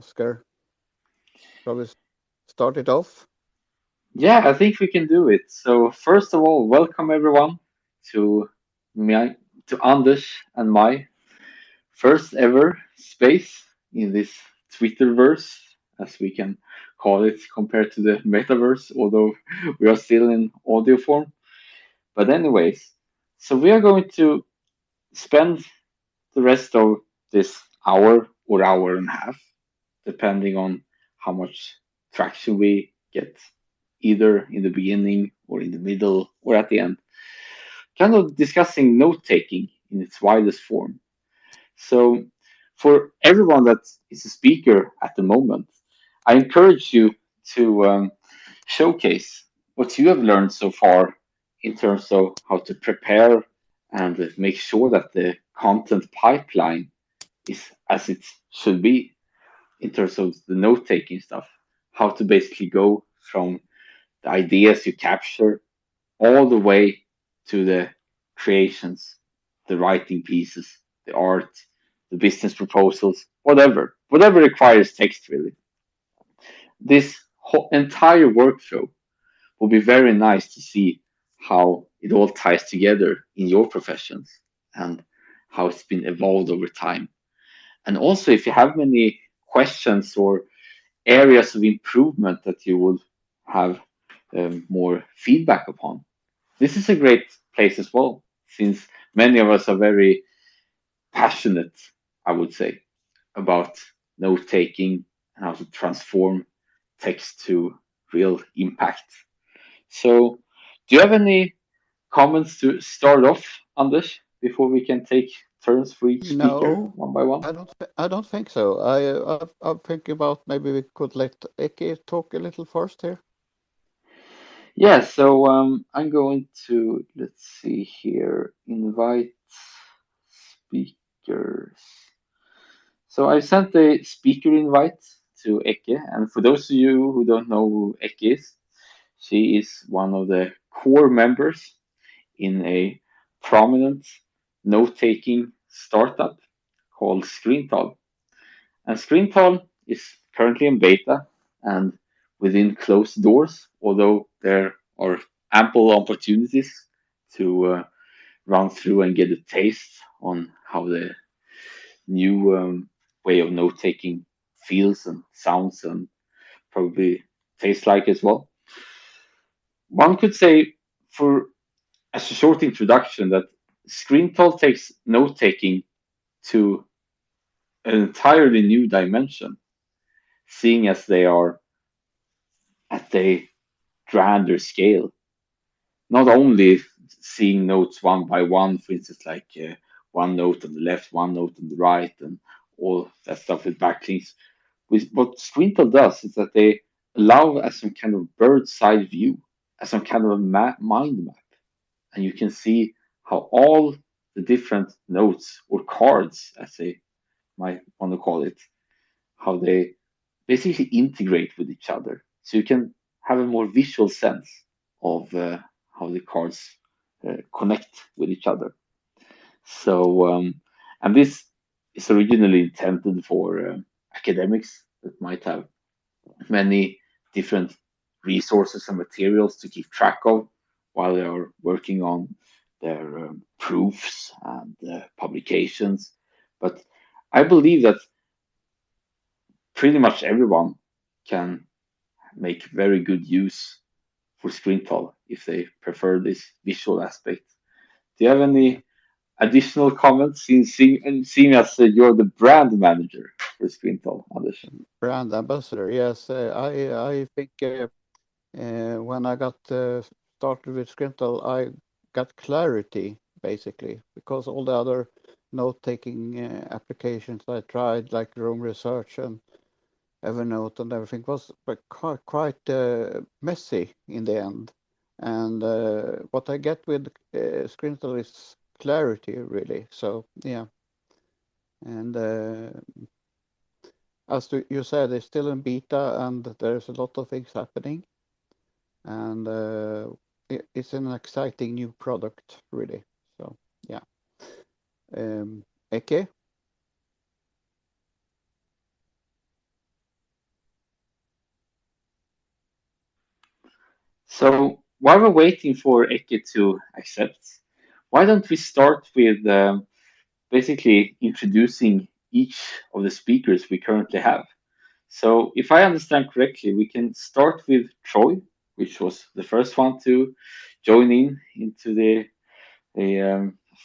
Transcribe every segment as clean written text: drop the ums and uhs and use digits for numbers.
Oscar, shall we start it off? Yeah, I think we can do it. So first of all, welcome everyone to my to Anders and my first ever space in this Twitterverse, as we can call it, compared to the metaverse, although we are still in audio form. But anyways, so we are going to spend the rest of this hour or hour and a half, depending on how much traction we get, either in the beginning or in the middle or at the end, kind of discussing note taking in its widest form. So, for everyone that is a speaker at the moment, I encourage you to showcase what you have learned so far in terms of how to prepare and make sure that the content pipeline is as it should be in terms of the note taking stuff, how to basically go from the ideas you capture all the way to the creations, the writing pieces, the art, the business proposals, whatever requires text really. This whole entire workflow will be very nice to see how it all ties together in your professions and how it's been evolved over time. And also, if you have many questions or areas of improvement that you would have more feedback upon, this is a great place as well, since many of us are very passionate, I would say, about note taking and how to transform text to real impact. So, do you have any comments to start off, Anders, before we can take turns for each speaker No, one by one? I don't think so. I'm thinking about maybe we could let Eki talk a little first here. Yeah, so I'm going to, let's see here, invite speakers. So I sent a speaker invite to Eke, and for those of you who don't know who Eke is, she is one of the core members in a prominent note-taking startup called Screental. And Screental is currently in beta and within closed doors, although there are ample opportunities to run through and get a taste on how the new way of note taking feels and sounds and probably tastes like as well. One could say, for as a short introduction, that Screental takes note taking to an entirely new dimension, seeing as they are at a grander scale. Not only seeing notes one by one, for instance, like one note on the left, one note on the right, and all that stuff with backlinks. With what Screentel does is that they allow as some kind of bird's eye view, as some kind of a mind map, and you can see how all the different notes or cards, as they might want to call it, how they basically integrate with each other. So you can have a more visual sense of how the cards connect with each other. So, and this is originally intended for academics that might have many different resources and materials to keep track of while they are working on their proofs and publications. But I believe that pretty much everyone can make very good use for Screental if they prefer this visual aspect. Do you have any additional comments, seeing as you're the brand manager for Screental, Anders? Brand ambassador, yes. I think when I got started with Scriptal, I got clarity basically because all the other note-taking applications I tried, like Room Research and Evernote and everything, was quite messy in the end. And what I get with Scriptal is clarity, really. So yeah, and you said, it's still in beta, and there's a lot of things happening. And it's an exciting new product, really. So yeah. Eke? So while we're waiting for Eke to accept, why don't we start with basically introducing each of the speakers we currently have? So if I understand correctly, we can start with Troy, which was the first one to join in into the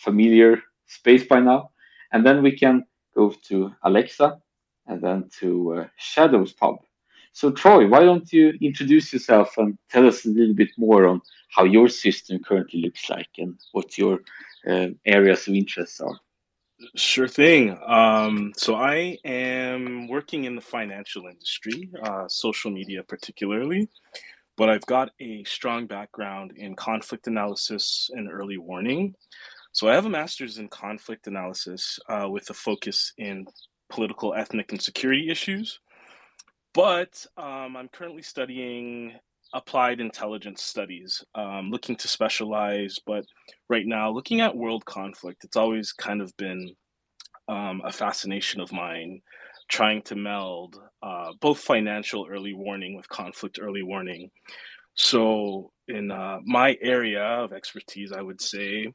familiar space by now, and then we can go to Alexa, and then to Shadow's pub. So Troy, why don't you introduce yourself and tell us a little bit more on how your system currently looks like and what your areas of interest are? Sure thing. So I am working in the financial industry, social media particularly, but I've got a strong background in conflict analysis and early warning. So I have a master's in conflict analysis with a focus in political, ethnic, and security issues. But I'm currently studying applied intelligence studies, looking to specialize. But right now, looking at world conflict, it's always kind of been a fascination of mine, trying to meld both financial early warning with conflict early warning. So, in my area of expertise, I would say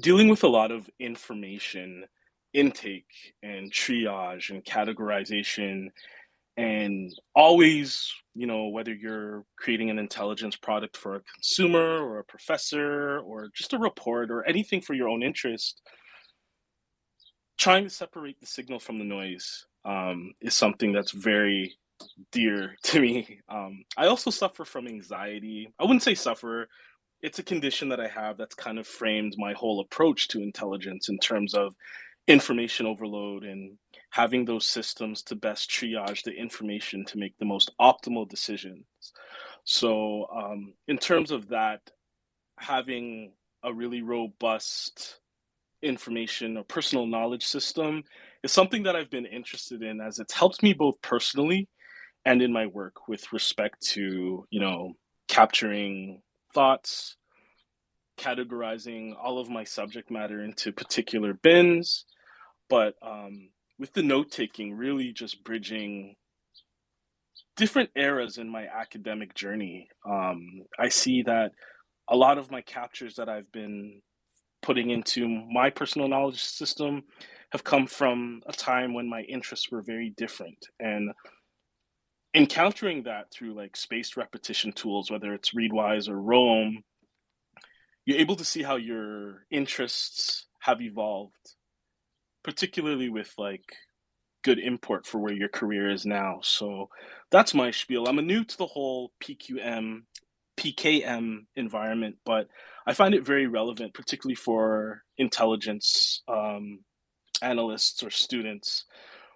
dealing with a lot of information intake and triage and categorization, and always, whether you're creating an intelligence product for a consumer or a professor or just a report or anything for your own interest, trying to separate the signal from the noise is something that's very dear to me. I also suffer from anxiety. I wouldn't say suffer, it's a condition that I have that's kind of framed my whole approach to intelligence in terms of information overload and having those systems to best triage the information to make the most optimal decisions. So, in terms of that, having a really robust information or personal knowledge system is something that I've been interested in, as it's helped me both personally and in my work with respect to, capturing thoughts, categorizing all of my subject matter into particular bins, but with the note taking, really just bridging different eras in my academic journey. I see that a lot of my captures that I've been putting into my personal knowledge system have come from a time when my interests were very different. And encountering that through like spaced repetition tools, whether it's Readwise or Roam, you're able to see how your interests have evolved, particularly with like good import for where your career is now. So that's my spiel. I'm new to the whole PKM environment, but I find it very relevant, particularly for intelligence analysts or students,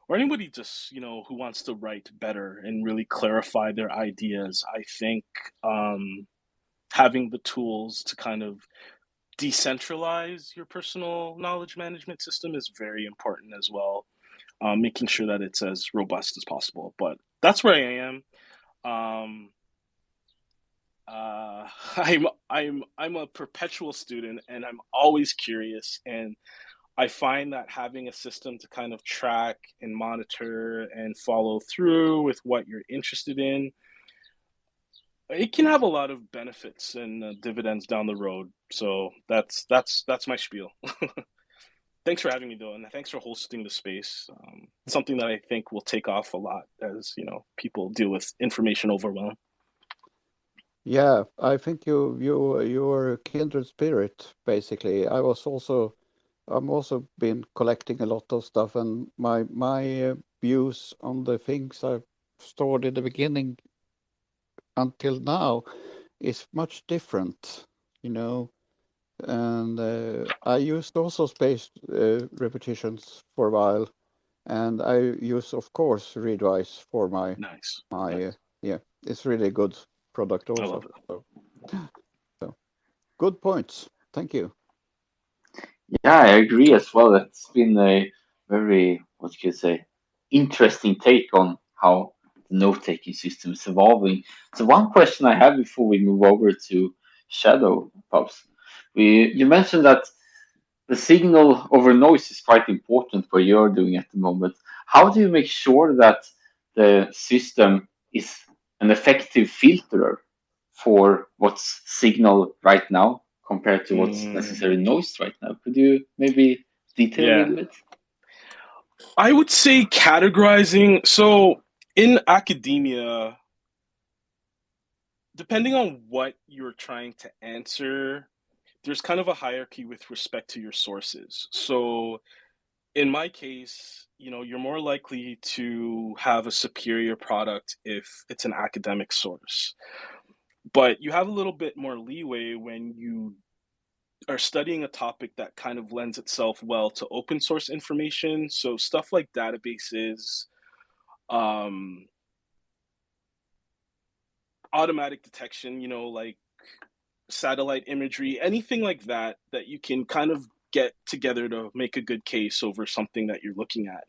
or anybody just who wants to write better and really clarify their ideas. I think having the tools to kind of decentralize your personal knowledge management system is very important as well. Making sure that it's as robust as possible. But that's where I am. Um, I'm a perpetual student, and I'm always curious. And I find that having a system to kind of track and monitor and follow through with what you're interested in, it can have a lot of benefits and dividends down the road. So that's my spiel. Thanks for having me, though, and thanks for hosting the space. Something that I think will take off a lot as people deal with information overwhelm. Yeah, I think you're a kindred spirit, basically. I'm also been collecting a lot of stuff, and my views on the things I've stored in the beginning until now is much different, you know. And I used also spaced repetitions for a while, and I use, of course, Readwise for Nice. my yeah. It's really a good product I love also. it. So good points. Thank you. Yeah, I agree as well. That's been a very, what you could say, interesting take on how the note-taking system is evolving. So one question I have before we move over to Shadow, Pops, you mentioned that the signal over noise is quite important for you're doing at the moment. How do you make sure that the system is an effective filterer for what's signal right now compared to what's necessary noise right now. Could you maybe detail a little bit? I would say categorizing. So in academia, depending on what you're trying to answer, there's kind of a hierarchy with respect to your sources. So in my case, you're more likely to have a superior product if it's an academic source. But you have a little bit more leeway when you are studying a topic that kind of lends itself well to open source information. So stuff like databases, automatic detection, like satellite imagery, anything like that you can kind of get together to make a good case over something that you're looking at,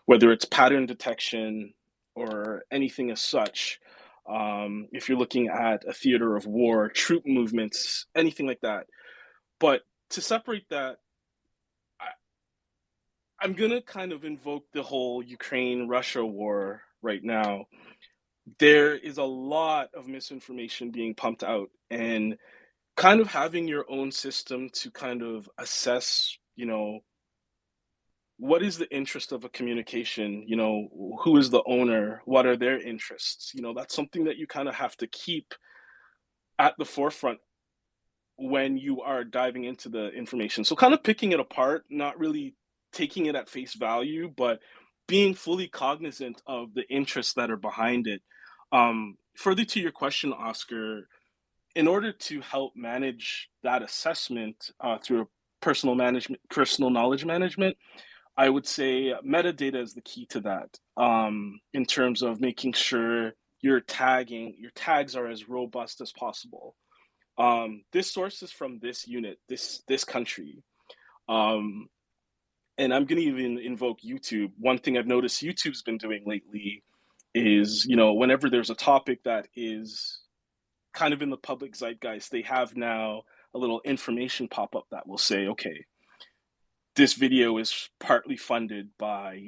whether it's pattern detection or anything as such. If you're looking at a theater of war, troop movements, anything like that. But to separate that, I'm going to kind of invoke the whole Ukraine-Russia war right now. There is a lot of misinformation being pumped out, and kind of having your own system to kind of assess, what is the interest of a communication, who is the owner, what are their interests, that's something that you kind of have to keep at the forefront when you are diving into the information. So kind of picking it apart, not really taking it at face value, but being fully cognizant of the interests that are behind it. Further to your question, Oscar, in order to help manage that assessment through personal knowledge management, I would say metadata is the key to that, in terms of making sure your tags are as robust as possible. This source is from this unit, this country. And I'm going to even invoke YouTube. One thing I've noticed YouTube's been doing lately is, whenever there's a topic that is kind of in the public zeitgeist, they have now a little information pop up that will say, okay, this video is partly funded by,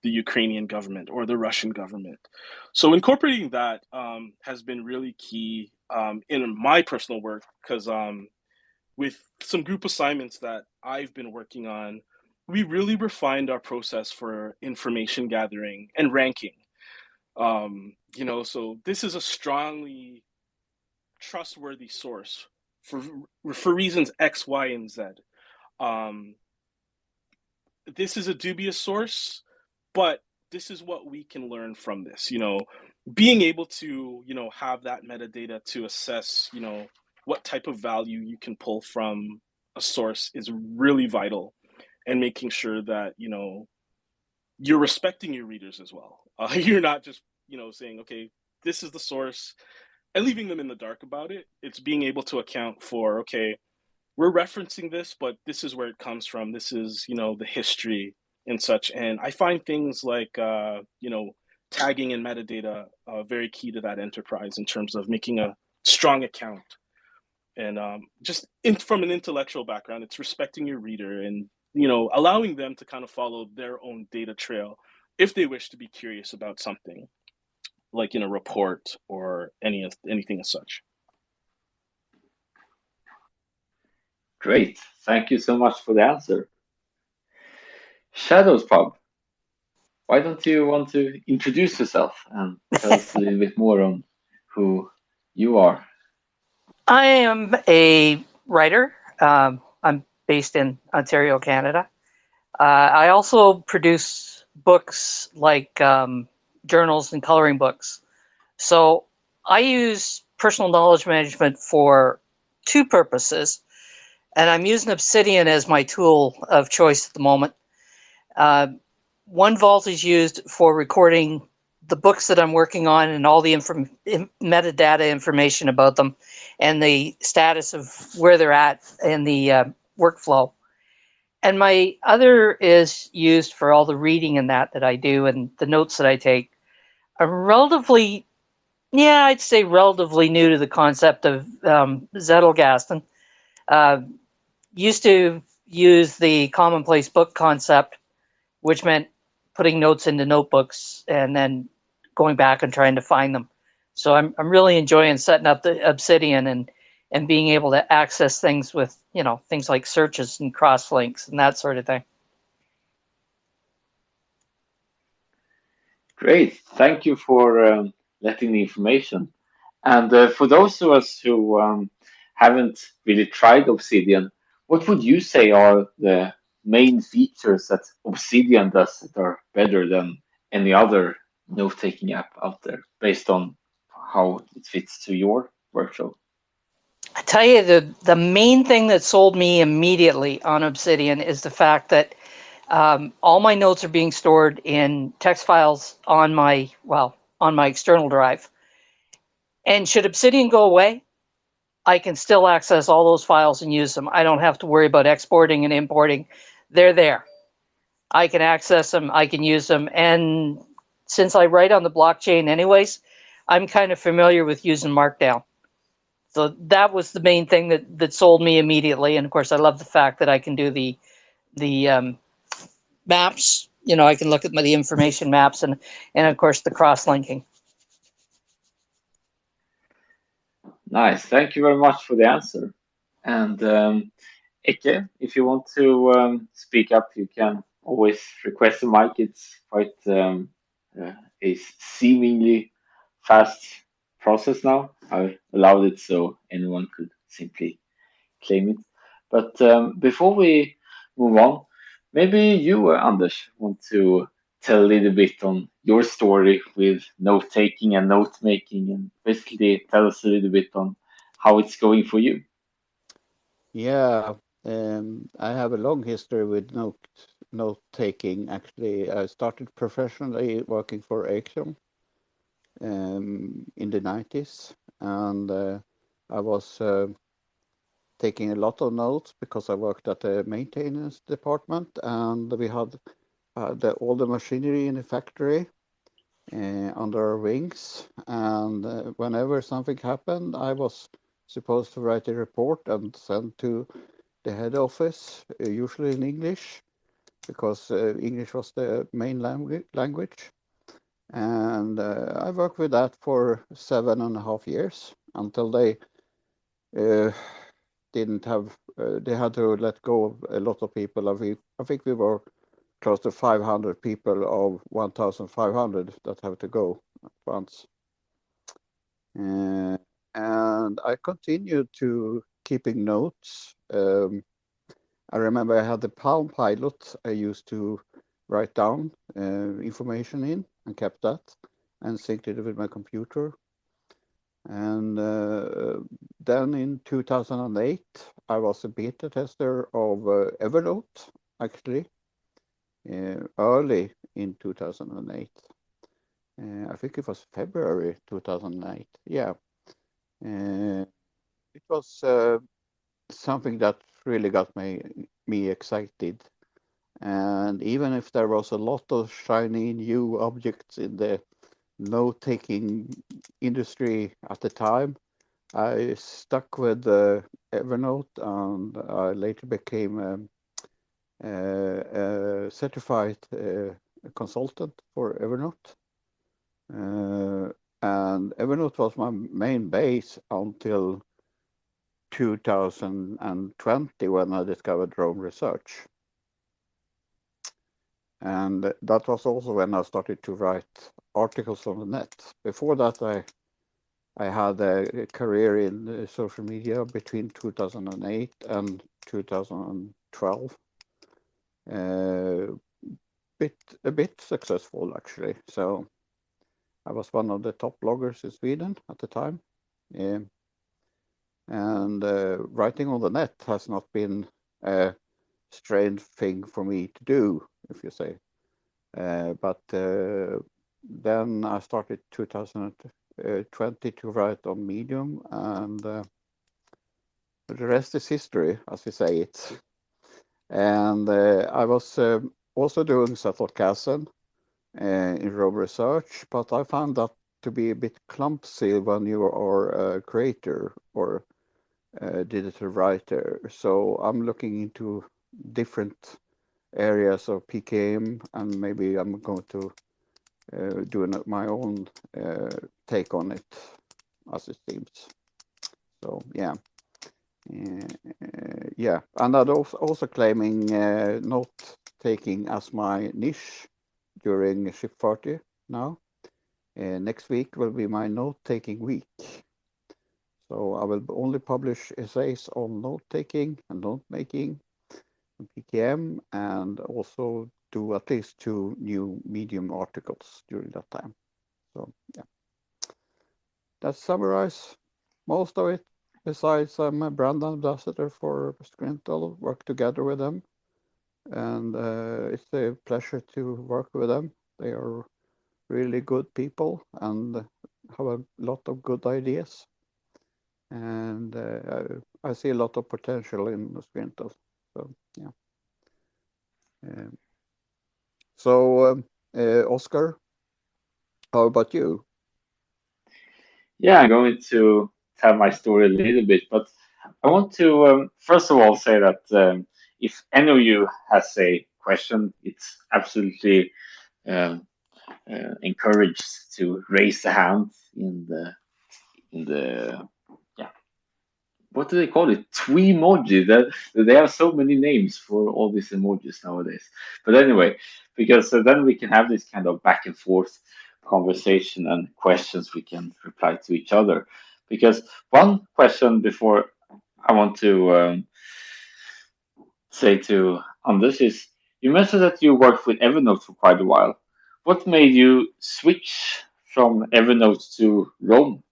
the Ukrainian government or the Russian government. So incorporating that has been really key in my personal work, because with some group assignments that I've been working on, we really refined our process for information gathering and ranking. So this is a strongly trustworthy source for reasons X, Y, and Z. This is a dubious source, but this is what we can learn from this. Being able to, have that metadata to assess, what type of value you can pull from a source is really vital, and making sure that, you're respecting your readers as well. You're not just, saying, okay, this is the source, and leaving them in the dark about it. It's being able to account for, okay, we're referencing this, but this is where it comes from. This is, the history and such. And I find things like, tagging and metadata very key to that enterprise in terms of making a strong account. And from an intellectual background, it's respecting your reader and, allowing them to kind of follow their own data trail if they wish to be curious about something, like in a report or anything as such. Great. Thank you so much for the answer. Shadows Pub, why don't you want to introduce yourself and tell us a little bit more on who you are? I am a writer. I'm based in Ontario, Canada. I also produce books like journals and coloring books. So I use personal knowledge management for two purposes, and I'm using Obsidian as my tool of choice at the moment. OneVault is used for recording the books that I'm working on and all the metadata information about them and the status of where they're at in the workflow. And my other is used for all the reading and that I do and the notes that I take. I'm relatively new to the concept of Zettelkasten. Used to use the commonplace book concept, which meant putting notes into notebooks and then going back and trying to find them. So I'm really enjoying setting up the Obsidian and being able to access things with, things like searches and cross links and that sort of thing. Great. Thank you for letting the information. And for those of us who haven't really tried Obsidian, what would you say are the main features that Obsidian does that are better than any other note-taking app out there, based on how it fits to your workflow? I tell you, the main thing that sold me immediately on Obsidian is the fact that all my notes are being stored in text files on my external drive. And should Obsidian go away, I can still access all those files and use them. I don't have to worry about exporting and importing. They're there. I can access them. I can use them. And since I write on the blockchain anyways, I'm kind of familiar with using Markdown. So that was the main thing that sold me immediately. And of course, I love the fact that I can do the maps. I can look at the information maps and of course the cross linking. Nice. Thank you very much for the answer. And Ike, if you want to speak up, you can always request a mic. It's quite a seemingly fast process now. I allowed it so anyone could simply claim it. But before we move on, maybe you, Anders, want to tell a little bit on your story with note taking and note making, and basically tell us a little bit on how it's going for you. Yeah, I have a long history with note taking. Actually, I started professionally working for Axiom in the 90s, and I was taking a lot of notes because I worked at the maintenance department, and we had all the machinery in the factory under our wings. And whenever something happened, I was supposed to write a report and send to the head office, usually in English, because English was the main language. And I worked with that for 7.5 years until they didn't have, they had to let go of a lot of people. I think we were close to 500 people of 1,500 that have to go at once. And I continued to keeping notes. I remember I had the Palm Pilot I used to write down information in and kept that and synced it with my computer. And then in 2008, I was a beta tester of Evernote, actually, early in 2008. I think it was February 2008. Yeah. It was something that really got me excited. And even if there was a lot of shiny new objects in the note-taking industry at the time, I stuck with Evernote, and I later became a certified consultant for Evernote. And Evernote was my main base until 2020 when I discovered drone research. And that was also when I started to write articles on the net. Before that, I had a career in social media between 2008 and 2012. A bit successful, actually. So I was one of the top bloggers in Sweden at the time. And writing on the net has not been a strange thing for me to do, if you say. But then I started 2020 to write on Medium, and the rest is history, as we say it. And I was also doing Zettelkassen in Rob Research, but I found that to be a bit clumsy when you are a creator or a digital writer. So I'm looking into different areas of PKM, and maybe I'm going to doing my own take on it, as it seems. So yeah. Yeah, and I'm also claiming note taking as my niche during Ship 40 now. Next week will be my note taking week. So I will only publish essays on note taking and note making, and PKM, and also do at least 2 new Medium articles during that time. So yeah, that summarizes most of it. Besides, I'm a brand ambassador for Scrintl, work together with them, and it's a pleasure to work with them. They are really good people and have a lot of good ideas, and I see a lot of potential in Scrintl. So yeah. So Oscar, how about you? Yeah, I'm going to tell my story a little bit, but I want to first of all say that if any of you has a question, it's absolutely um, encouraged to raise the hand in the yeah, what do they call it? Tweemoji. That they have so many names for all these emojis nowadays. But anyway, because then we can have this kind of back and forth conversation and questions we can reply to each other. Because one question before I want to say to Anders is, you mentioned that you worked with Evernote for quite a while. What made you switch from Evernote to Rome?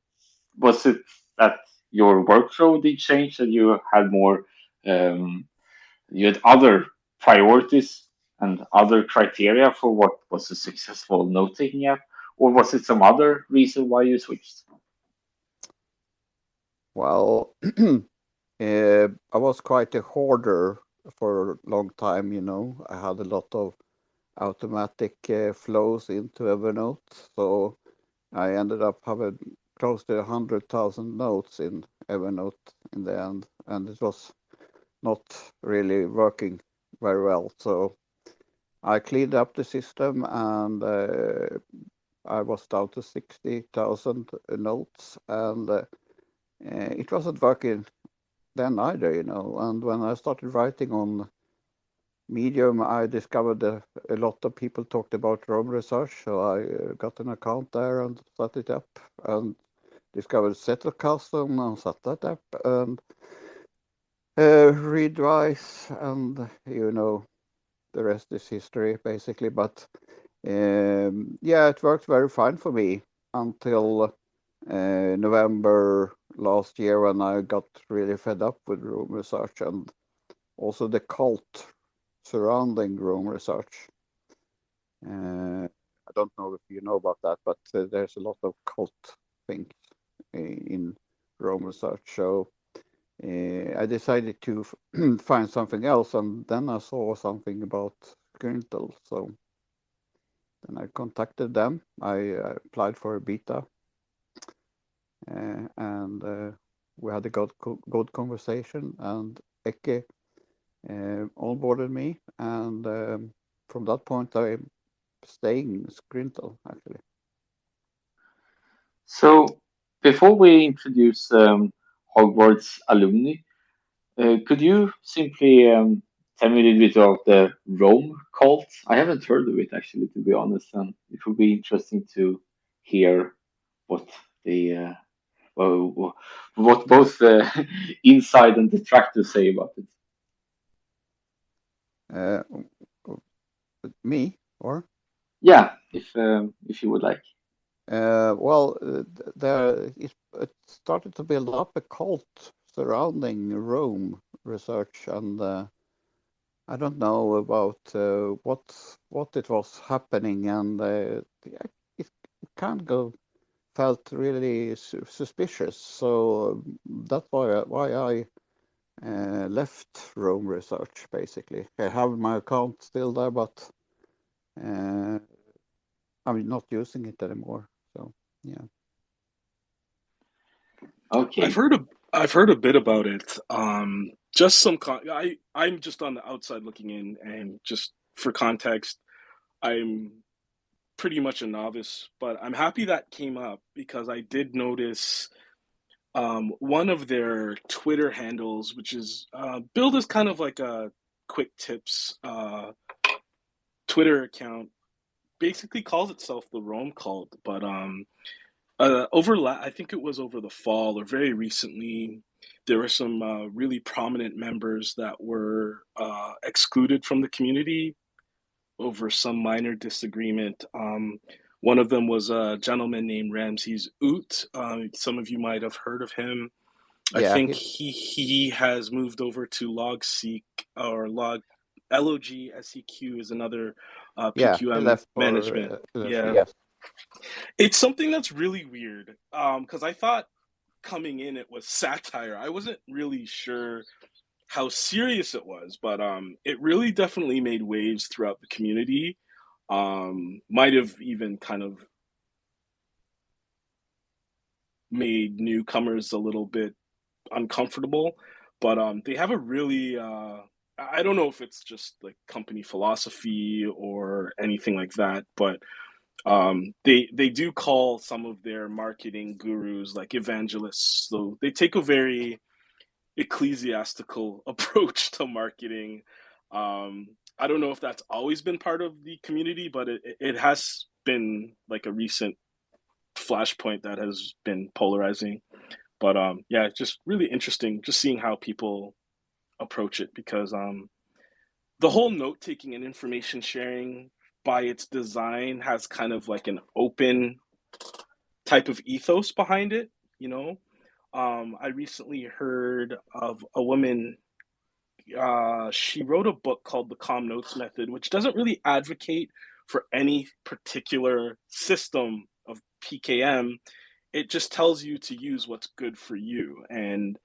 Was it that your workflow did change, that you had more, um, you had other priorities and other criteria for what was a successful note-taking app, or was it some other reason why you switched? Well, I was quite a hoarder for a long time, you know. I had a lot of automatic flows into Evernote, so I ended up having close to 100,000 notes in Evernote in the end, and it was not really working very well. So I cleaned up the system, and I was down to 60,000 notes, and it wasn't working then either, you know. And when I started writing on Medium, I discovered that a lot of people talked about Rome research, so I got an account there and set it up, and discovered Settle Custom and set that up, and Readwise, and you know, the rest is history basically. But yeah, it worked very fine for me until November last year, when I got really fed up with Rome research and also the cult surrounding Rome research. I don't know if you know about that, but there's a lot of cult things in Rome research. So I decided to find something else, and then I saw something about Grintel. So then I contacted them. I applied for a beta, and we had a good conversation, and Eke onboarded me, and from that point I'm staying in Grintel actually. So, before we introduce Hogwarts alumni, could you simply tell me a little bit about the Rome cult? I haven't heard of it actually, to be honest, and it would be interesting to hear what the what both the inside and detractors say about it. Uh, Me or? Yeah, if you would like. Well, it started to build up a cult surrounding Rome research, and I don't know about what it was happening, and it kind of felt really suspicious. So that's why I left Rome research. Basically, I have my account still there, but uh, I'm not using it anymore. So yeah. I've Okay. heard a I've heard a bit about it. Just some I'm just on the outside looking in, and just for context, I'm pretty much a novice, but I'm happy that came up because I did notice one of their Twitter handles, which is billed as kind of like a quick tips Twitter account, basically calls itself the Rome Cult. But I think it was over the fall or very recently, there were some really prominent members that were excluded from the community over some minor disagreement. One of them was a gentleman named Ramses Oot. Some of you might have heard of him. I Yeah, think he has moved over to LogSeq or LOGSEQ is another he PQM left management. for Yeah, yes. it's something that's really weird. Because I thought coming in it was satire. I wasn't really sure how serious it was, but it really definitely made waves throughout the community. Might have even kind of made newcomers a little bit uncomfortable, but they have a really I don't know if it's just like company philosophy or anything like that, but they do call some of their marketing gurus like evangelists. So they take a very ecclesiastical approach to marketing. I don't know if that's always been part of the community, but it has been like a recent flashpoint that has been polarizing. But yeah, it's just really interesting just seeing how people approach it because the whole note taking and information sharing by its design has kind of like an open type of ethos behind it, you know. I recently heard of a woman. She wrote a book called The Calm Notes Method, which doesn't really advocate for any particular system of PKM. It just tells you to use what's good for you. And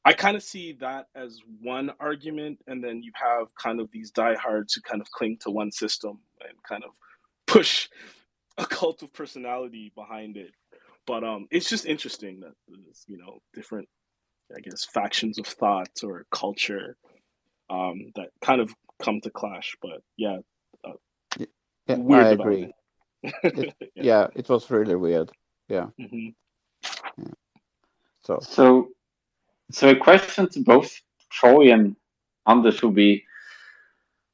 I kind of see that as one argument. And then you have kind of these diehards who kind of cling to one system and kind of push a cult of personality behind it. But it's just interesting that there's, different, I guess, factions of thought or culture that kind of come to clash. But yeah, uh, Yeah, I weird agree. development. Yeah. Yeah, it was really weird. Yeah. Hmm. Yeah. So So a question to both Troy and Anders would be: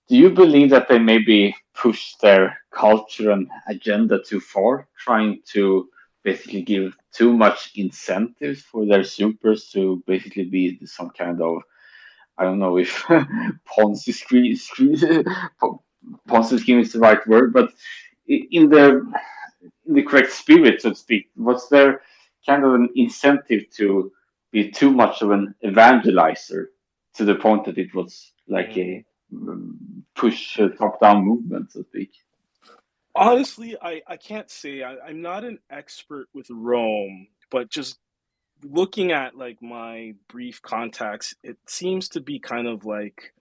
do you believe that they maybe push their culture and agenda too far, trying to basically give too much incentives for their supers to basically be some kind of, I don't know if Ponzi scheme is the right word, but in the correct spirit, so to speak, was there kind of an incentive to be too much of an evangelizer to the point that it was like a push top-down movement, so to speak? Honestly, I can't say. I'm not an expert with Rome, but just looking at like my brief contacts, it seems to be kind of like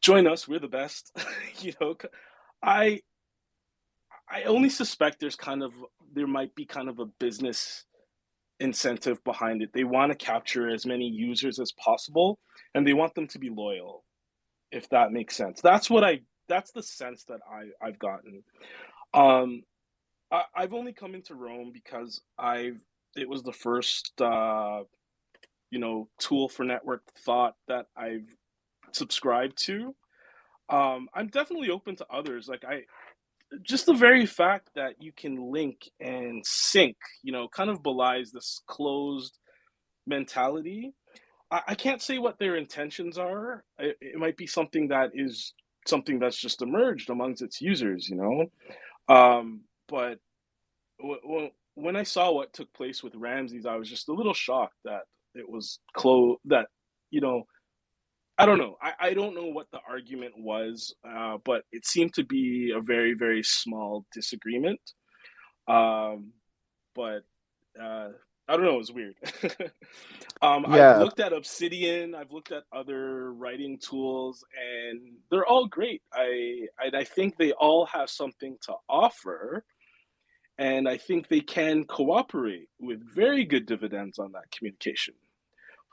join us, we're the best. you know, I I only suspect there might be kind of a business incentive behind it. They want to capture as many users as possible, and they want them to be loyal, if that makes sense. That's the sense that I've gotten. Um, I've only come into Rome because it was the first tool for network thought that I've subscribed to. I'm definitely open to others. Like I just the very fact that you can link and sync, kind of belies this closed mentality. I can't say what their intentions are. It might be something that's just emerged amongst its users. But when I saw what took place with Ramses, I was just a little shocked that it was close. That you know, I don't know. I don't know what the argument was, but it seemed to be a very very small disagreement. Um, but I don't know. It was weird. I've yeah, looked at Obsidian. I've looked at other writing tools, and they're all great. I think they all have something to offer, and I think they can cooperate with very good dividends on that communication.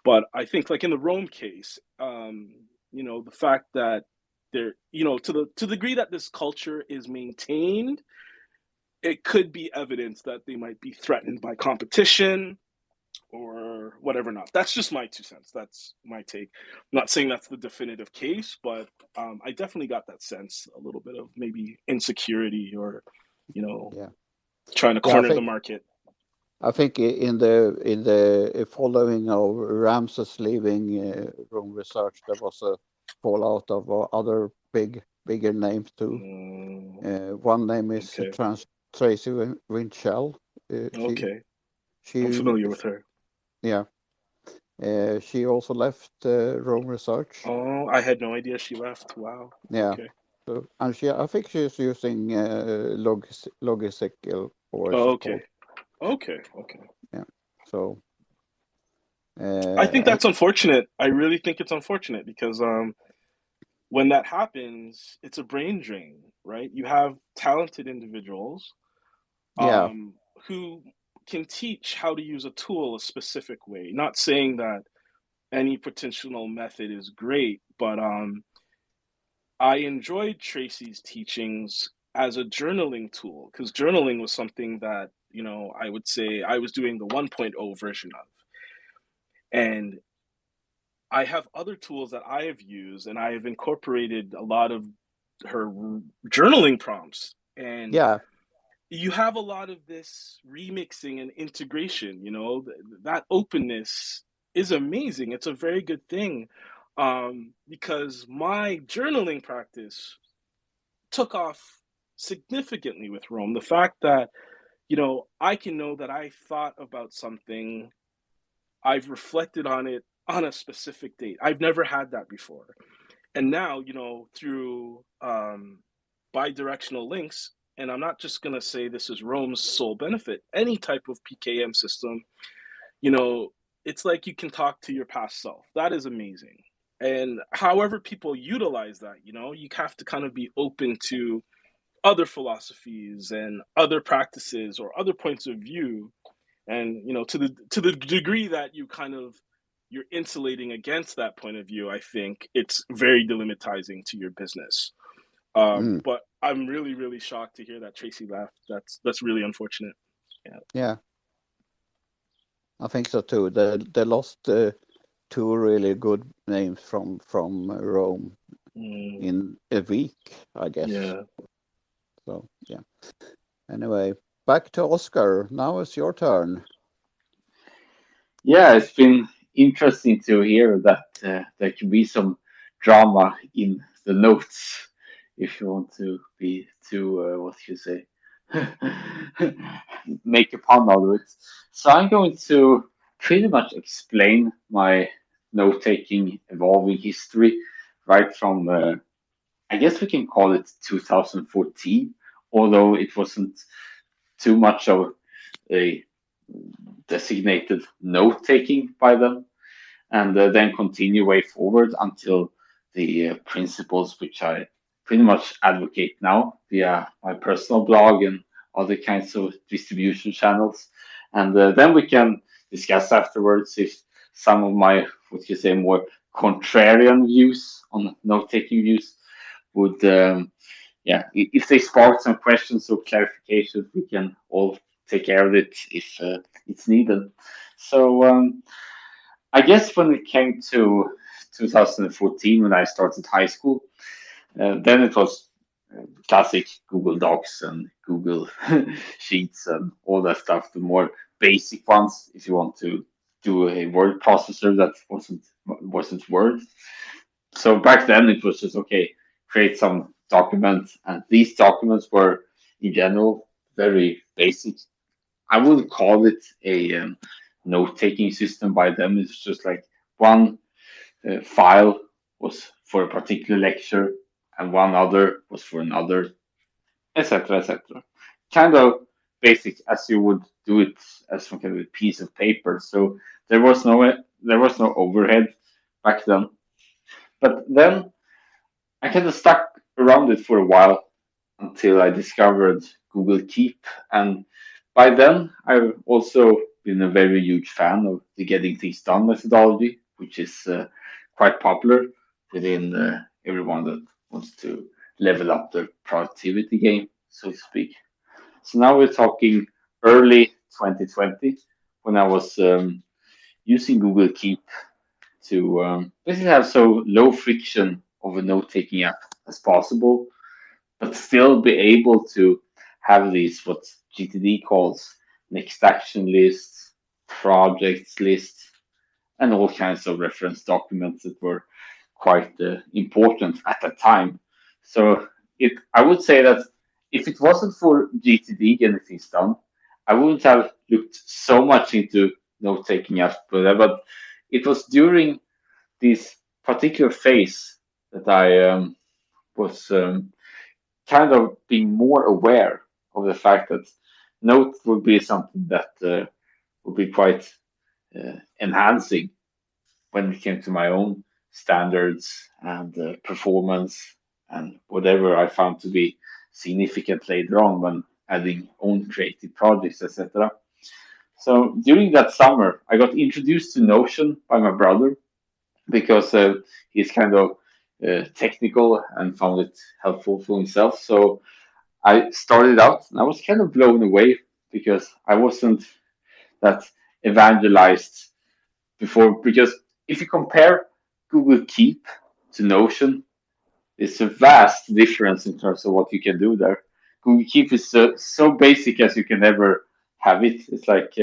But I think, like in the Rome case, the fact that there, to the degree that this culture is maintained, it could be evidence that they might be threatened by competition or whatever. Not. That's just my 2 cents. That's my take. I'm not saying that's the definitive case, but I definitely got that sense, a little bit of maybe insecurity or, Yeah. trying to Yeah, corner the market. I think in the following of Ramses leaving Rome Research, there was a fallout of other bigger names too. One name is Okay. Tracy Winchell. Okay. She I'm familiar with her. Yeah. She also left Rome Research. Oh, I had no idea she left. Wow. Yeah. Okay. So, and I think she's using Logistical, or Oh, it's called. Okay. Yeah. So. I think that's unfortunate. I really think it's unfortunate because when that happens, it's a brain drain, right? You have talented individuals Yeah. who can teach how to use a tool a specific way. Not saying that any potential method is great, but I enjoyed Tracy's teachings as a journaling tool, because journaling was something that, I would say I was doing the 1.0 version of. And I have other tools that I have used, and I have incorporated a lot of her journaling prompts. And Yeah. you have a lot of this remixing and integration, that openness is amazing. It's a very good thing, because my journaling practice took off significantly with Rome. The fact that, I can know that I thought about something, I've reflected on it on a specific date. I've never had that before. And now, through bi-directional links, and I'm not just going to say this is Rome's sole benefit, any type of PKM system, it's like you can talk to your past self. That is amazing. And however people utilize that, you have to kind of be open to other philosophies and other practices or other points of view. And, to the degree that you're insulating against that point of view, I think it's very delimitizing to your business. But I'm really, really shocked to hear that Tracy left. That's really unfortunate. Yeah. I think so too. They lost two really good names from Rome in a week, I guess. Yeah. So yeah. Anyway, back to Oscar. Now it's your turn. Yeah, it's been interesting to hear that there can be some drama in the notes, if you want to be too, what you say, make a pun out of it. So I'm going to pretty much explain my note-taking evolving history right from, I guess we can call it 2014, although it wasn't too much of a designated note taking by them, and then continue way forward until the principles which I pretty much advocate now via my personal blog and other kinds of distribution channels. And then we can discuss afterwards if some of my, what you say, more contrarian views on note taking views would, if they spark some questions or clarifications, we can all take care of it if it's needed. So I guess when it came to 2014, when I started high school, then it was classic Google Docs and Google Sheets and all that stuff, the more basic ones. If you want to do a word processor that wasn't Word. So back then it was just okay, create some documents, and these documents were in general very basic. I would call it a note-taking system by them. It's just like one file was for a particular lecture, and one other was for another, etc., etc. Kind of basic as you would do it as some kind of a piece of paper. So there was no overhead back then. But then I kind of stuck around it for a while until I discovered Google Keep. And by then, I've also been a very huge fan of the Getting Things Done methodology, which is quite popular within everyone that wants to level up their productivity game, so to speak. So now we're talking early 2020 when I was using Google Keep to basically have so low friction of a note-taking app as possible, but still be able to have these what GTD calls next action lists, projects lists, and all kinds of reference documents that were quite important at that time. So I would say that if it wasn't for GTD getting things done, I wouldn't have looked so much into note-taking apps, but it was during this particular phase that I was kind of being more aware of the fact that Note would be something that would be quite enhancing when it came to my own standards and performance and whatever I found to be significant later on when adding own creative projects, etc. So during that summer, I got introduced to Notion by my brother because he's kind of technical and found it helpful for himself. So I started out and I was kind of blown away because I wasn't that evangelized before. Because if you compare Google Keep to Notion, it's a vast difference in terms of what you can do there. Google Keep is so basic as you can ever have it. It's like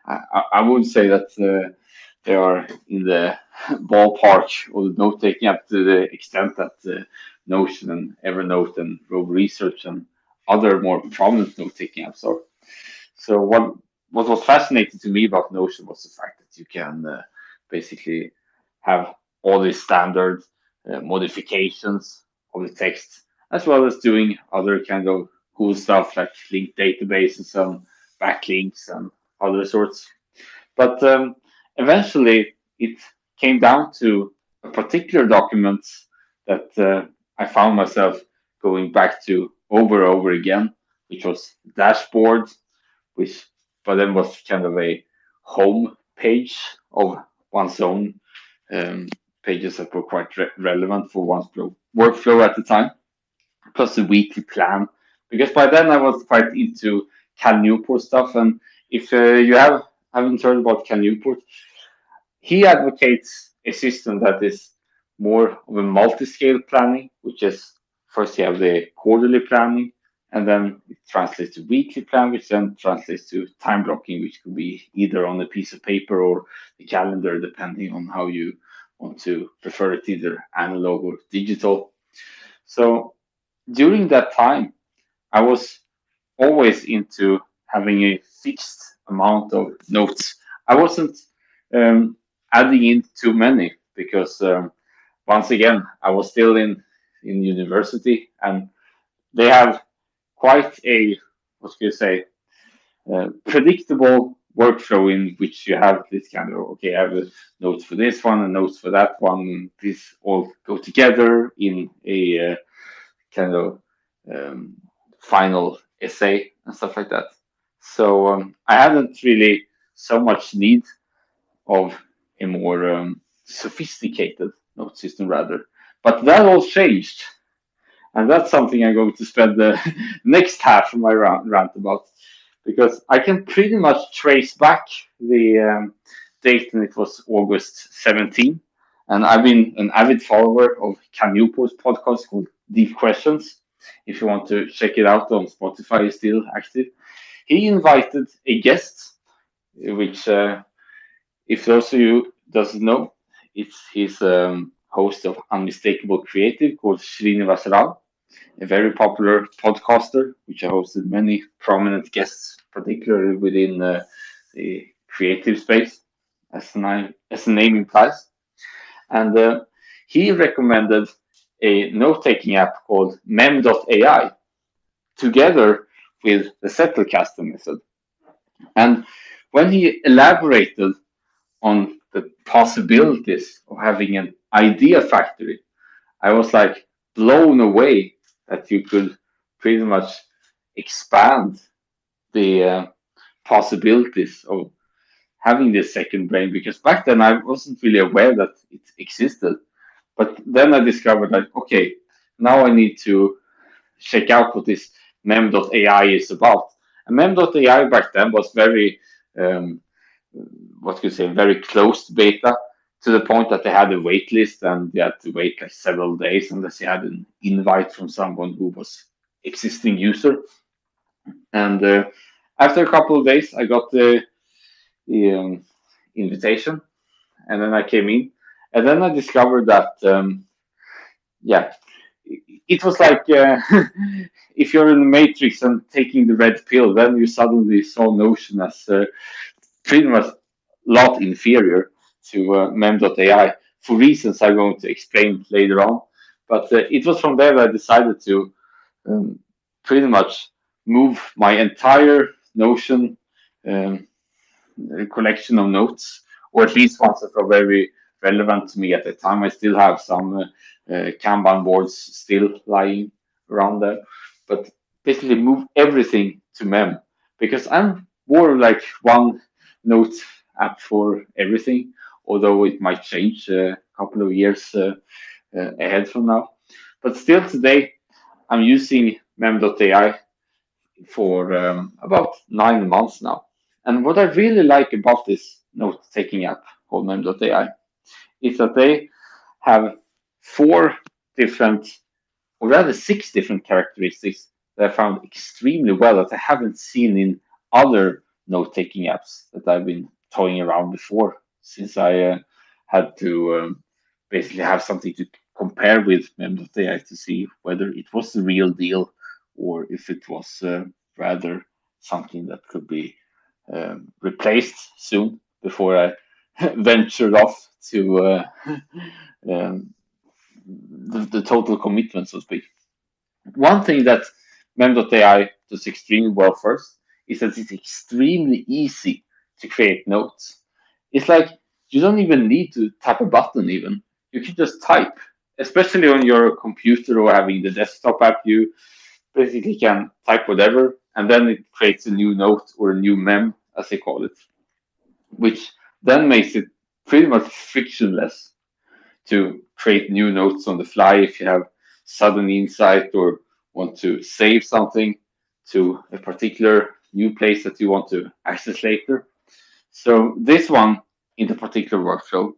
I would say that they are in the ballpark or the note taking up to the extent that Notion and Evernote and Rogue Research and other more prominent note taking apps are. So what was fascinating to me about Notion was the fact that you can basically have all these standard modifications of the text, as well as doing other kind of cool stuff like linked databases and backlinks and other sorts. But eventually, it came down to a particular document that I found myself going back to over and over again, which was dashboard, which but then was kind of a home page of one's own pages that were quite relevant for one's workflow at the time, plus a weekly plan. Because by then I was quite into Cal Newport stuff, and if you haven't heard about Cal Newport, he advocates a system that is more of a multi-scale planning, which is first you have the quarterly planning, and then it translates to weekly plan, which then translates to time blocking, which could be either on a piece of paper or the calendar, depending on how you want to prefer it, either analog or digital. So during that time, I was always into having a fixed amount of notes. I wasn't adding in too many because once again, I was still in university and they have quite a, what can you say, predictable workflow in which you have this kind of, okay, I have a notes for this one and notes for that one. And these all go together in a kind of final essay and stuff like that. So I hadn't really so much need of a more sophisticated note system rather. But that all changed. And that's something I'm going to spend the next half of my rant about. Because I can pretty much trace back the date, and it was August 17. And I've been an avid follower of Cal Newport's podcast called Deep Questions. If you want to check it out on Spotify, it's still active. He invited a guest, which, if those of you doesn't know, it's his host of Unmistakable Creative called Srinivas Rao, a very popular podcaster, which I hosted many prominent guests, particularly within the creative space, as the name implies. And he recommended a note-taking app called mem.ai together with the Zettelkasten method. And when he elaborated on the possibilities of having an idea factory, I was like blown away that you could pretty much expand the possibilities of having this second brain, because back then I wasn't really aware that it existed. But then I discovered that, okay, now I need to check out what this mem.ai is about. And mem.ai back then was very, um, what could you say, very closed beta, to the point that they had a wait list and you had to wait like several days unless you had an invite from someone who was existing user. And after a couple of days, I got the invitation, and then I came in, and then I discovered that yeah, it was like if you're in the Matrix and taking the red pill, then you suddenly saw Notion as pretty much a lot inferior to mem.ai for reasons I'm going to explain later on. But it was from there that I decided to um, pretty much move my entire Notion um, collection of notes, or at least ones that are very relevant to me at the time. I still have some Kanban boards still lying around there, but basically move everything to Mem, because I'm more like one note app for everything, although it might change a couple of years ahead from now. But still today, I'm using mem.ai for about 9 months now. And what I really like about this note-taking app called mem.ai is that they have 4 different, or rather 6 different characteristics that I found extremely well that I haven't seen in other note-taking apps that I've been toying around before, since I had to basically have something to compare with mem.ai to see whether it was the real deal or if it was rather something that could be replaced soon before I ventured off to the total commitment, so to speak. One thing that mem.ai does extremely well first is that it's extremely easy to create notes. It's like you don't even need to tap a button even. You can just type, especially on your computer or having the desktop app, you basically can type whatever and then it creates a new note or a new mem, as they call it, which then makes it pretty much frictionless to create new notes on the fly if you have sudden insight or want to save something to a particular new place that you want to access later. So this one in the particular workflow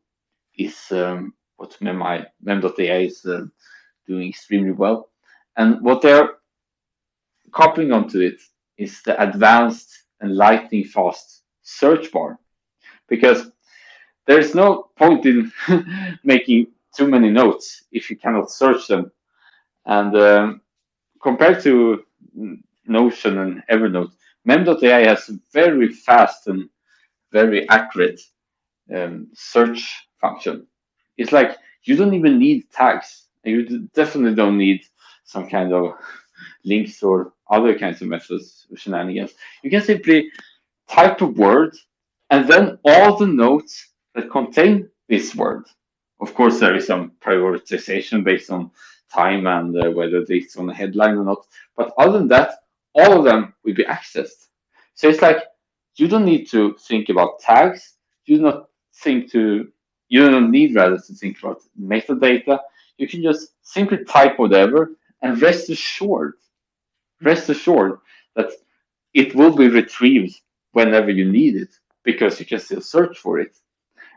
is what mem.ai is doing extremely well. And what they're coupling onto it is the advanced and lightning fast search bar, because there's no point in making too many notes if you cannot search them. And compared to Notion and Evernote, mem.ai has a very fast and very accurate search function. It's like you don't even need tags. You definitely don't need some kind of links or other kinds of methods or shenanigans. You can simply type a word and then all the notes that contain this word. Of course, there is some prioritization based on time and whether it's on a headline or not. But other than that, all of them will be accessed. So it's like you don't need to think about tags. You do not think to. You don't need rather to think about metadata. You can just simply type whatever and rest assured that it will be retrieved whenever you need it because you can still search for it.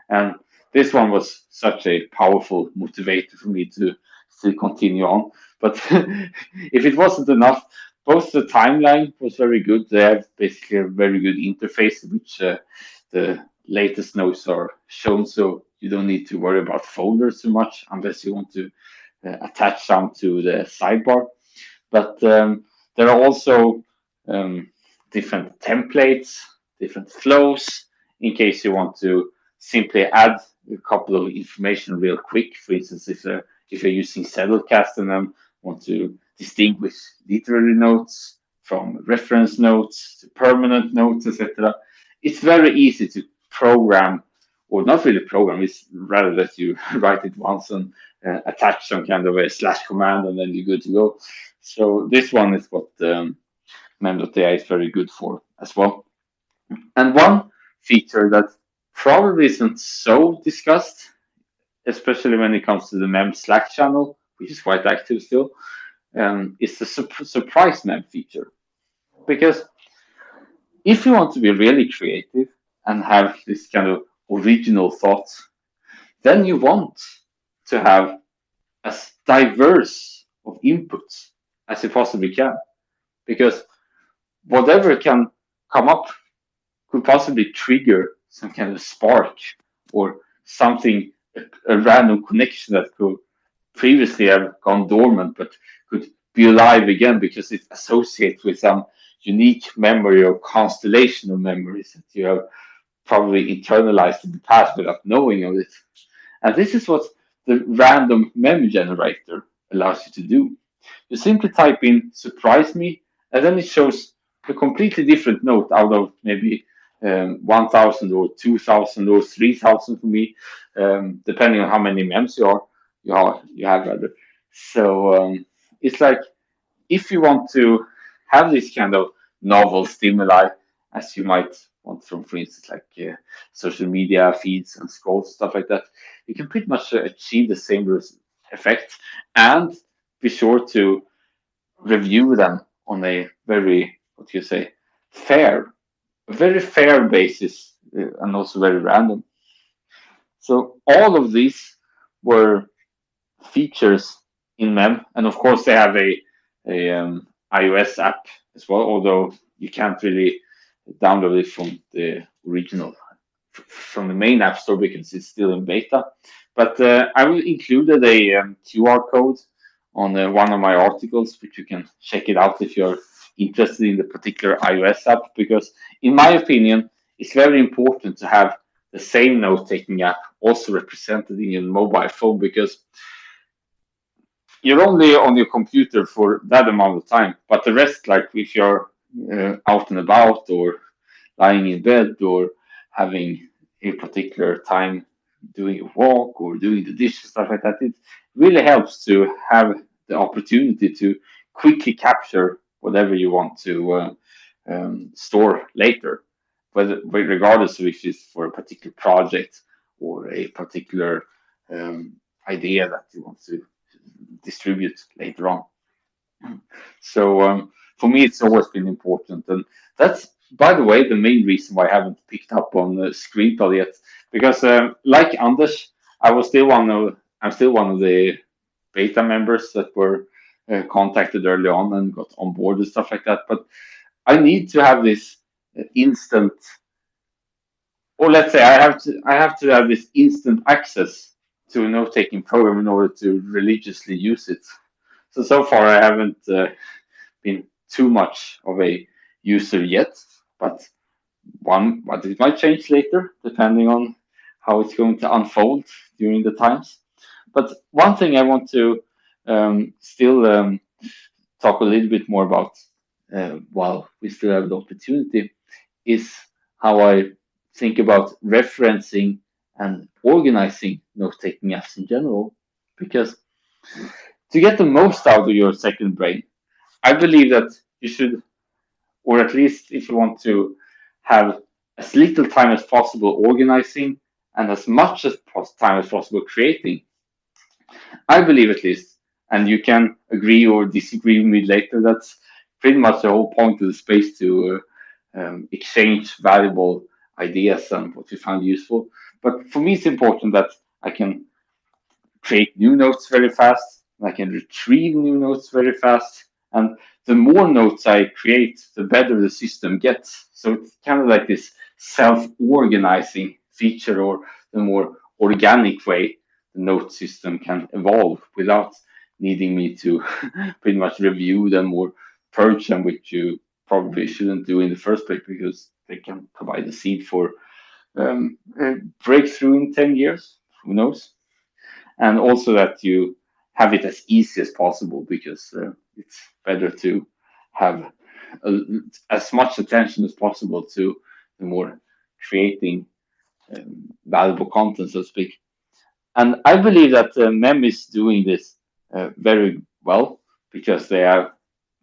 And this one was such a powerful motivator for me to still continue on. But if it wasn't enough, both the timeline was very good. They have basically a very good interface, which the latest notes are shown, so you don't need to worry about folders too much unless you want to attach some to the sidebar. But there are also different templates, different flows, in case you want to simply add a couple of information real quick. For instance, if you're using Saddlecast and want to distinguish literary notes from reference notes to permanent notes, etc. It's very easy to program, or not really program, it's rather that you write it once and attach some kind of a slash command and then you're good to go. So this one is what mem.ai is very good for as well. And one feature that probably isn't so discussed especially when it comes to the mem Slack channel, which is quite active still, is the surprise mem feature. Because if you want to be really creative and have this kind of original thoughts, then you want to have as diverse of inputs as you possibly can. Because whatever can come up could possibly trigger some kind of spark or something, a random connection that could previously have gone dormant but could be alive again because it associates with some unique memory or constellation of memories that you have probably internalized in the past without knowing of it. And this is what the random mem generator allows you to do. You simply type in surprise me, and then it shows a completely different note out of maybe 1,000 or 2,000 or 3,000 for me, depending on how many mems you have rather. So it's like if you want to have this kind of novel stimuli, as you might want from, for instance, like social media feeds and scrolls, stuff like that, you can pretty much achieve the same effect and be sure to review them on a very, what do you say, fair, very fair basis, and also very random. So all of these were features in Mem, and of course they have a iOS app as well, although you can't really download it from the original, from the main app store because it's still in beta. But I will included a QR code on one of my articles, which you can check it out if you're interested in the particular iOS app, because in my opinion, it's very important to have the same note-taking app also represented in your mobile phone, because you're only on your computer for that amount of time, but the rest, like if you're out and about or lying in bed or having a particular time doing a walk or doing the dishes, stuff like that, it really helps to have the opportunity to quickly capture whatever you want to store later, regardless of if it's for a particular project or a particular idea that you want to distribute later on. So for me, it's always been important, and that's, by the way, the main reason why I haven't picked up on Screenpad yet, because like Anders, I'm still one of the beta members that were contacted early on and got on board and stuff like that. But I need to have this instant, or let's say I have to have this instant access to a note-taking program in order to religiously use it. So far I haven't been too much of a user yet, but it might change later depending on how it's going to unfold during the times. But one thing I want to still talk a little bit more about while we still have the opportunity is how I think about referencing and organizing note-taking apps in general. Because to get the most out of your second brain, I believe that you should, or at least if you want to have as little time as possible organizing and as much as time as possible creating, I believe at least, and you can agree or disagree with me later, that's pretty much the whole point of the space, to exchange valuable ideas and what you find useful. But for me, it's important that I can create new notes very fast, and I can retrieve new notes very fast. And the more notes I create, the better the system gets. So it's kind of like this self-organizing feature, or the more organic way the note system can evolve without needing me to pretty much review them or purge them, which you probably shouldn't do in the first place, because they can provide a seed for a breakthrough in 10 years. Who knows? And also that you have it as easy as possible, because it's better to have as much attention as possible to the more creating valuable content, so to speak. And I believe that Mem is doing this very well, because they have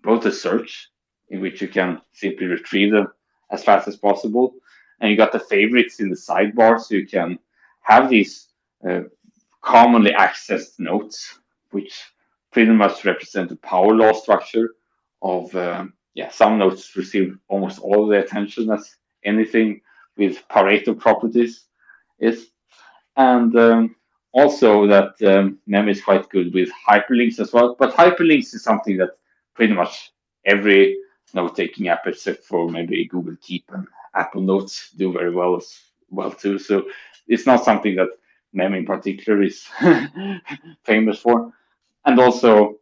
both a search in which you can simply retrieve them as fast as possible, and you got the favorites in the sidebar, so you can have these commonly accessed notes, which pretty much represent the power law structure of some notes receive almost all the attention as anything with Pareto properties is. And also that Mem is quite good with hyperlinks as well. But hyperlinks is something that pretty much every note-taking app, except for maybe Google Keep and Apple Notes, do very well too. So it's not something that Mem in particular is famous for. And also,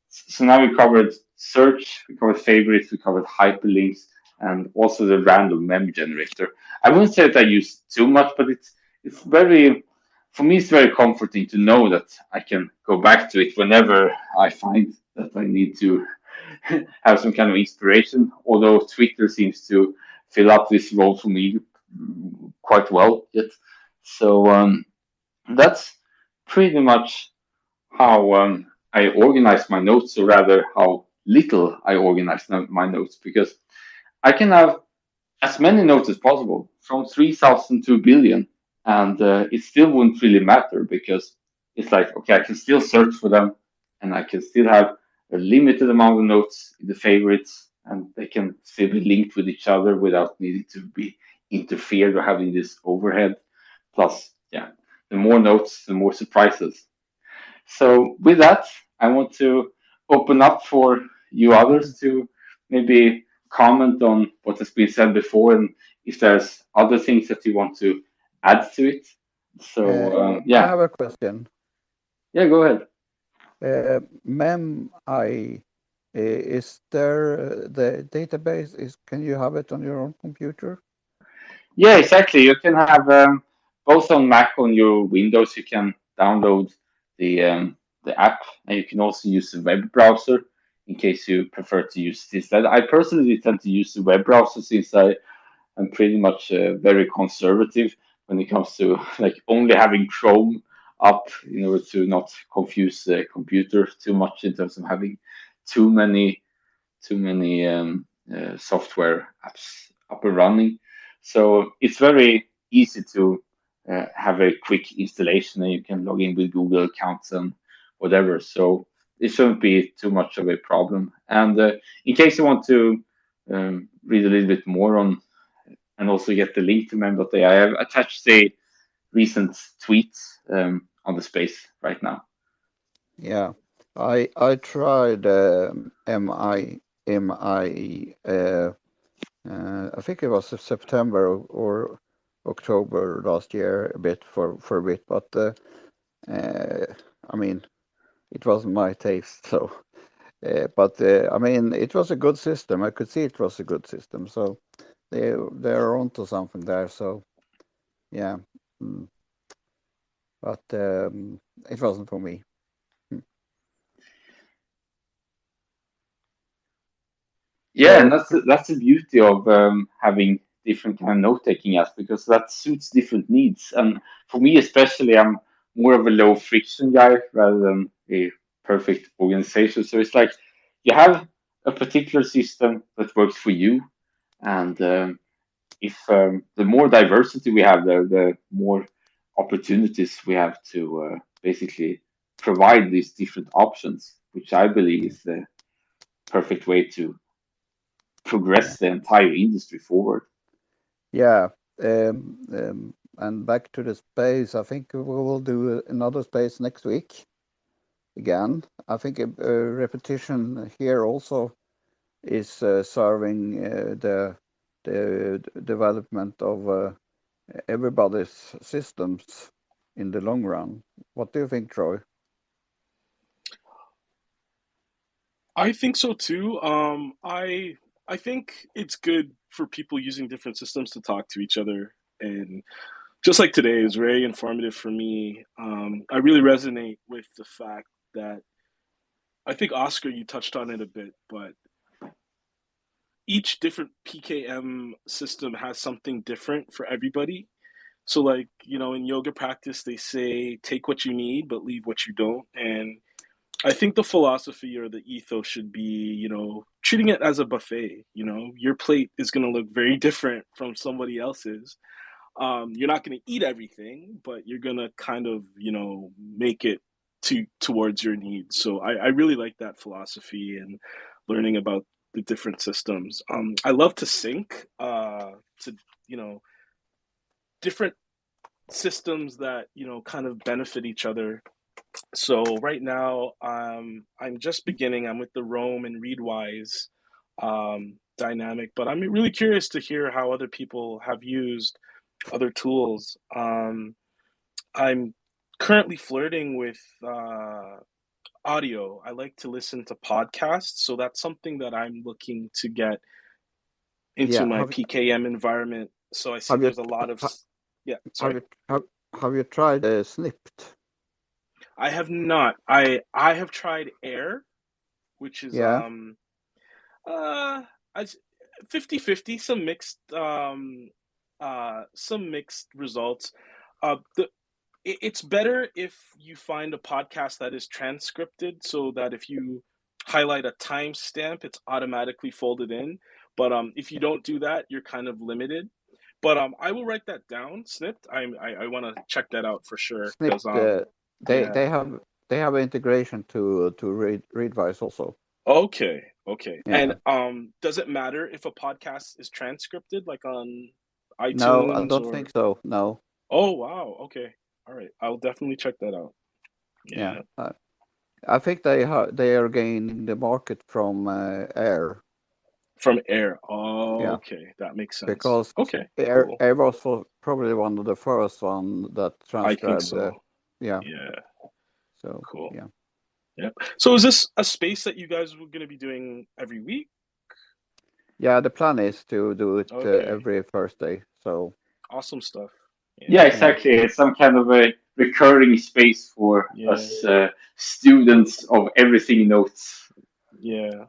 so now we covered search, we covered favorites, we covered hyperlinks, and also the random mem generator. I wouldn't say that I use too much, but it's very, for me, it's very comforting to know that I can go back to it whenever I find that I need to have some kind of inspiration. Although Twitter seems to fill up this role for me quite well yet. So that's pretty much how I organize my notes, or rather, how little I organize my notes, because I can have as many notes as possible, from 3,000 to a billion, and it still wouldn't really matter because it's like, okay, I can still search for them, and I can still have a limited amount of notes in the favorites, and they can still be linked with each other without needing to be interfered or having this overhead. Plus, yeah, the more notes, the more surprises. So with that, I want to open up for you others to maybe comment on what has been said before, and if there's other things that you want to add to it. So I yeah, have a question. yeah, go ahead. MEMI, is there the database? Can you have it on your own computer? Yeah, exactly. You can have both on Mac, on your Windows. You can download the app, and you can also use the web browser in case you prefer to use this. That I personally tend to use the web browser since I'm pretty much very conservative when it comes to like only having Chrome up in order to not confuse the computer too much in terms of having too many software apps up and running. So it's very easy to have a quick installation, and you can log in with Google accounts and whatever. So it shouldn't be too much of a problem. And in case you want to read a little bit more on and also get the link to mem.ai, I have attached the recent tweets on the space right now. Yeah, I tried MI. I think it was September or October last year, a bit for a bit, but I mean, it wasn't my taste. So, but I mean, it was a good system. I could see it was a good system. So they're onto something there. So yeah, but it wasn't for me. Yeah, and that's the beauty of having different kind of note-taking apps, because that suits different needs. And for me, especially, I'm more of a low friction guy rather than a perfect organization. So it's like you have a particular system that works for you, and if the more diversity we have there, the more opportunities we have to basically provide these different options, which I believe is the perfect way to progress the entire industry forward. Yeah, and back to the space. I think we will do another space next week again. I think a repetition here also is serving the development of everybody's systems in the long run. What do you think, Troy? I think so too. I think it's good for people using different systems to talk to each other, and just like today is very informative for me. I really resonate with the fact that I think Oscar, you touched on it a bit, but each different PKM system has something different for everybody. So, like, in yoga practice, they say take what you need, but leave what you don't. And I think the philosophy or the ethos should be, treating it as a buffet. Your plate is going to look very different from somebody else's. You're not going to eat everything, but you're going to kind of, make it towards your needs. So I really like that philosophy and learning about the different systems. I love to sync to, different systems that, kind of benefit each other. So right now, I'm just beginning. I'm with the Roam and Readwise dynamic, but I'm really curious to hear how other people have used other tools. I'm currently flirting with audio. I like to listen to podcasts, so that's something that I'm looking to get into Yeah. my PKM environment. So I see Have you there's a lot of, yeah, have sorry. you tried Snipped? I have not. I have tried Air, which is Yeah. uh I 50-50, some mixed results. The it's better if you find a podcast that is transcripted, so that if you highlight a timestamp, it's automatically folded in. But if you don't do that, you're kind of limited. But I will write that down, snipped. I want to check that out for sure because Snipped. They yeah. they have integration to Readwise also. Okay. Yeah. And does it matter if a podcast is transcripted, like on No, I iTunes don't or? think so. No. Oh wow. Okay. All right. I'll definitely check that out. Yeah. Yeah. I think they are gaining the market from Air. From Air. Oh, Yeah, okay. That makes sense. because Okay. Cool. Air was probably one of the first one that I think transcribed. so. Yeah. Yeah. So Cool. yeah. Yep. So is this a space that you guys were going to be doing every week? Yeah, the plan is to do it Okay. every Thursday. So Awesome stuff. Yeah, Yeah. exactly. It's some kind of a recurring space for Yeah. us students of everything notes. Yeah.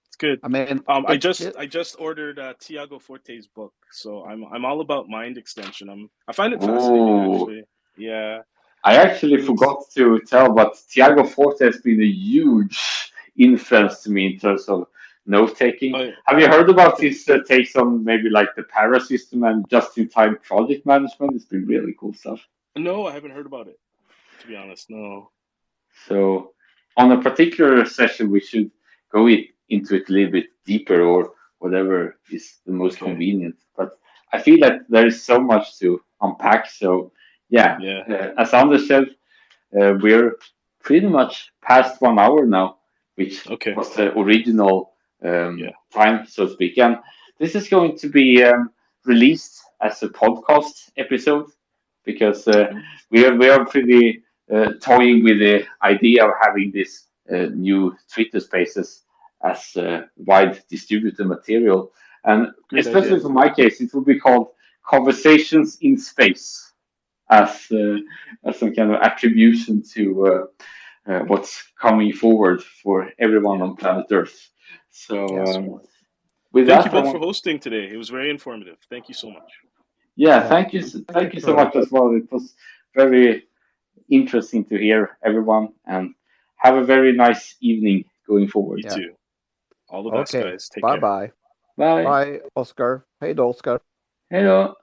It's good. I mean, I just ordered Tiago Forte's book, so I'm all about mind extension. I find it fascinating Oh, actually. Yeah. I actually It's forgot to tell, but Tiago Forte has been a huge influence to me in terms of note taking. oh, Have you heard about okay. his takes on maybe like the para system and just-in-time project management? It's been really cool stuff. No, I haven't heard about it, to be honest. No. So, on a particular session, we should go into it a little bit deeper or whatever is the most Okay. convenient. But I feel that there is so much to unpack. So, yeah, Yeah. as Anders said, we're pretty much past 1 hour now, which Okay. was the original Yeah. time, so to speak. And this is going to be released as a podcast episode because Okay. we are pretty toying with the idea of having this new Twitter Spaces as wide distributed material. And Great especially idea. for my case, it will be called Conversations in Space as some kind of attribution to what's coming forward for everyone Yeah. on planet Earth. So yeah, with Thank you that, I both for want hosting today. It was very informative. Thank you so much. yeah, yeah. thank you so Sure. much as well. It was very interesting to hear everyone, and have a very nice evening going forward. You Yeah. too. All the best, Okay. guys. Take Bye care. bye. Bye. Bye, Oscar. Hej då, Oscar. Hello.